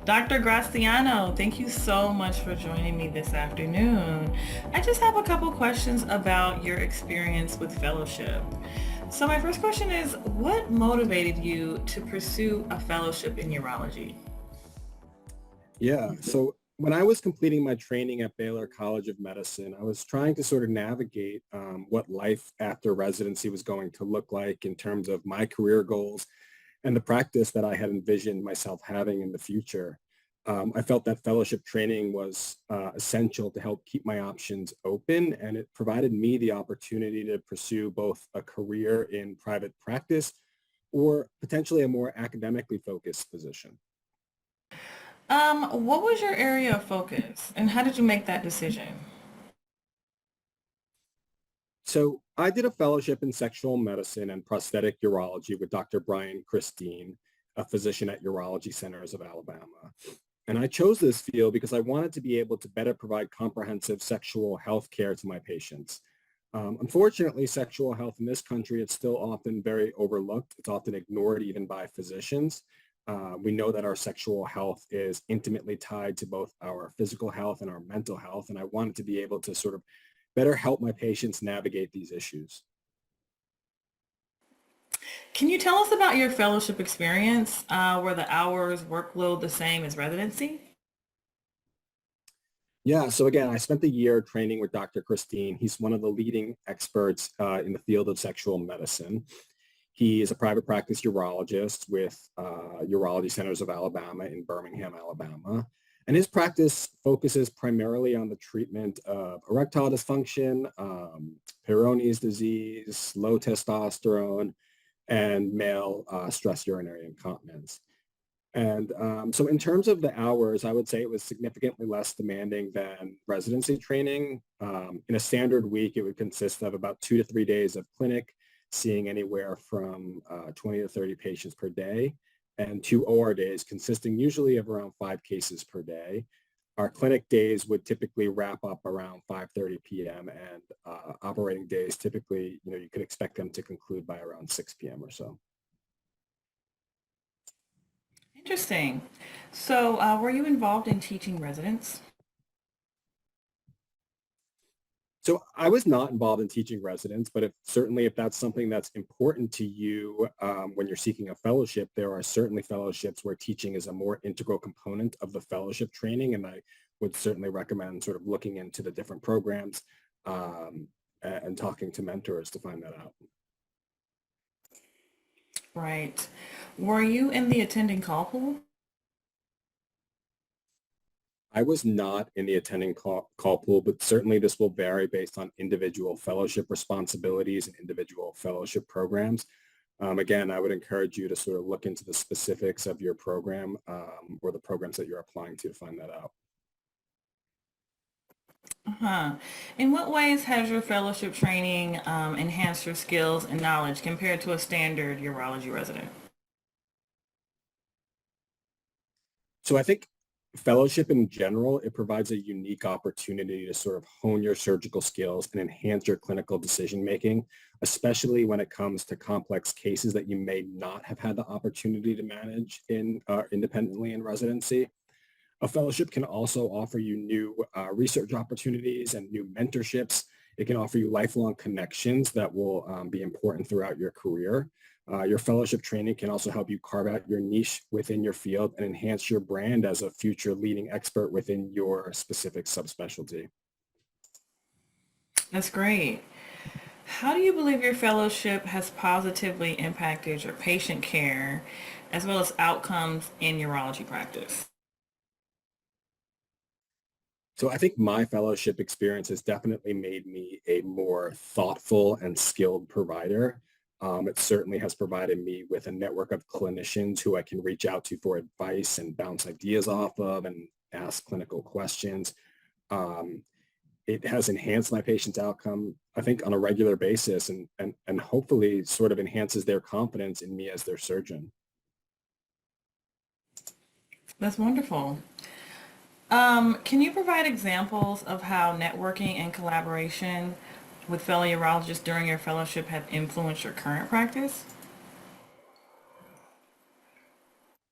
Dr. Graziano, thank you so much for joining me this afternoon. I just have a couple questions about your experience with fellowship. So my first question is, what motivated you to pursue a fellowship in urology? Yeah. So when I was completing my training at Baylor College of Medicine, I was trying to sort of navigate what life after residency was going to look like in terms of my career goals and the practice that I had envisioned myself having in the future. I felt that fellowship training was essential to help keep my options open, and it provided me the opportunity to pursue both a career in private practice or potentially a more academically focused position. What was your area of focus and how did you make that decision? So I did a fellowship in sexual medicine and prosthetic urology with Dr. Brian Christine, a physician at Urology Centers of Alabama. And I chose this field because I wanted to be able to better provide comprehensive sexual health care to my patients. Unfortunately, sexual health in this country is still often very overlooked. It's often ignored even by physicians. We know that our sexual health is intimately tied to both our physical health and our mental health. And I wanted to be able to sort of better help my patients navigate these issues. Can you tell us about your fellowship experience? Were the hours, workload the same as residency? Yeah, so again, I spent the year training with Dr. Christine. He's one of the leading experts in the field of sexual medicine. He is a private practice urologist with Urology Centers of Alabama in Birmingham, Alabama. And his practice focuses primarily on the treatment of erectile dysfunction, Peyronie's disease, low testosterone, and male stress urinary incontinence. And so in terms of the hours, I would say it was significantly less demanding than residency training. In a standard week, it would consist of about 2 to 3 days of clinic, seeing anywhere from 20 to 30 patients per day, and 2 OR days consisting usually of around 5 cases per day. Our clinic days would typically wrap up around 5:30 p.m. and operating days typically, you could expect them to conclude by around 6 p.m. or so. Interesting. So, were you involved in teaching residents? So I was not involved in teaching residents, but if that's something that's important to you when you're seeking a fellowship, there are certainly fellowships where teaching is a more integral component of the fellowship training, and I would certainly recommend sort of looking into the different programs and talking to mentors to find that out. Right. Were you in the attending call pool? I was not in the attending call pool, but certainly this will vary based on individual fellowship responsibilities and individual fellowship programs. Again, I would encourage you to sort of look into the specifics of your program or the programs that you're applying to find that out. Uh-huh. In what ways has your fellowship training enhanced your skills and knowledge compared to a standard urology resident? So I think fellowship in general, it provides a unique opportunity to sort of hone your surgical skills and enhance your clinical decision making, especially when it comes to complex cases that you may not have had the opportunity to manage in independently in residency. A fellowship can also offer you new research opportunities and new mentorships. It can offer you lifelong connections that will be important throughout your career. Your fellowship training can also help you carve out your niche within your field and enhance your brand as a future leading expert within your specific subspecialty. That's great. How do you believe your fellowship has positively impacted your patient care as well as outcomes in urology practice? So I think my fellowship experience has definitely made me a more thoughtful and skilled provider. It certainly has provided me with a network of clinicians who I can reach out to for advice and bounce ideas off of and ask clinical questions. Um, it has enhanced my patient's outcome, I think, on a regular basis and hopefully sort of enhances their confidence in me as their surgeon. That's wonderful. Can you provide examples of how networking and collaboration with fellow urologists during your fellowship have influenced your current practice?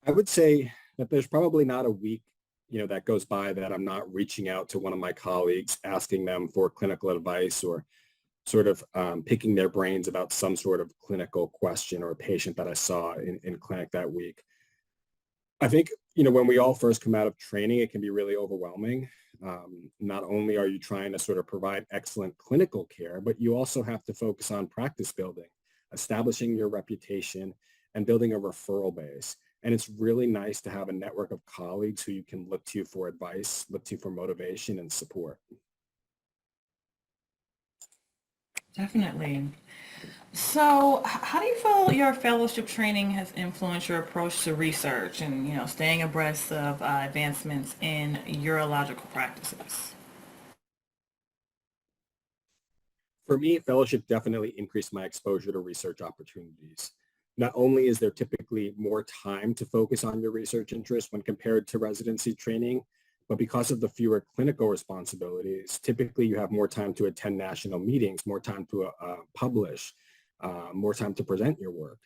I would say that there's probably not a week, that goes by that I'm not reaching out to one of my colleagues, asking them for clinical advice or sort of picking their brains about some sort of clinical question or a patient that I saw in clinic that week. I think, when we all first come out of training, it can be really overwhelming. Not only are you trying to sort of provide excellent clinical care, but you also have to focus on practice building, establishing your reputation, and building a referral base. And it's really nice to have a network of colleagues who you can look to for advice, look to for motivation and support. Definitely. So, how do you feel your fellowship training has influenced your approach to research and, staying abreast of advancements in urological practices? For me, fellowship definitely increased my exposure to research opportunities. Not only is there typically more time to focus on your research interests when compared to residency training, but because of the fewer clinical responsibilities, typically you have more time to attend national meetings, more time to publish, more time to present your work.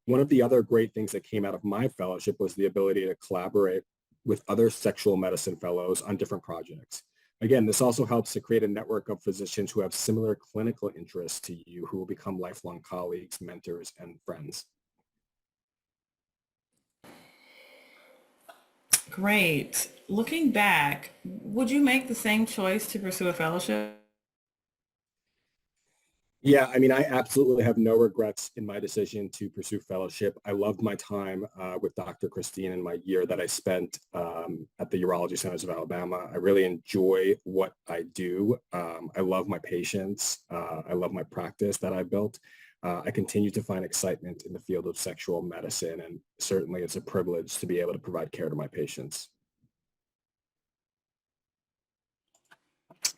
One of the other great things that came out of my fellowship was the ability to collaborate with other sexual medicine fellows on different projects. Again, this also helps to create a network of physicians who have similar clinical interests to you, who will become lifelong colleagues, mentors, and friends. Great. Looking back, would you make the same choice to pursue a fellowship? Yeah, I mean, I absolutely have no regrets in my decision to pursue fellowship. I loved my time with Dr. Christine and my year that I spent at the Urology Centers of Alabama. I really enjoy what I do. I love my patients. I love my practice that I built. I continue to find excitement in the field of sexual medicine, and certainly it's a privilege to be able to provide care to my patients.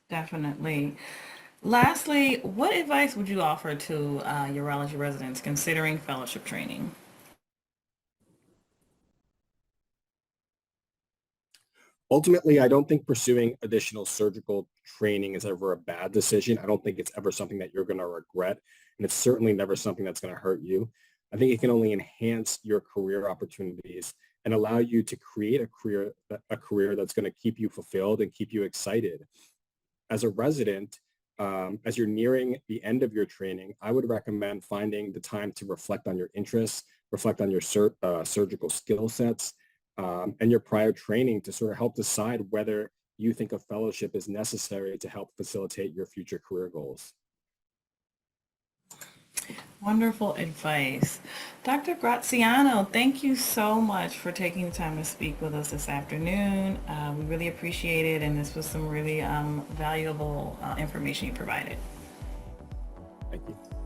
Definitely. Lastly, what advice would you offer to urology residents considering fellowship training? Ultimately, I don't think pursuing additional surgical training is ever a bad decision. I don't think it's ever something that you're going to regret, and it's certainly never something that's going to hurt you. I think it can only enhance your career opportunities and allow you to create a career that's going to keep you fulfilled and keep you excited. As a resident, as you're nearing the end of your training, I would recommend finding the time to reflect on your interests, reflect on your surgical skill sets, and your prior training to sort of help decide whether you think a fellowship is necessary to help facilitate your future career goals. Wonderful advice. Dr. Graziano, thank you so much for taking the time to speak with us this afternoon. We really appreciate it, and this was some really valuable information you provided. Thank you.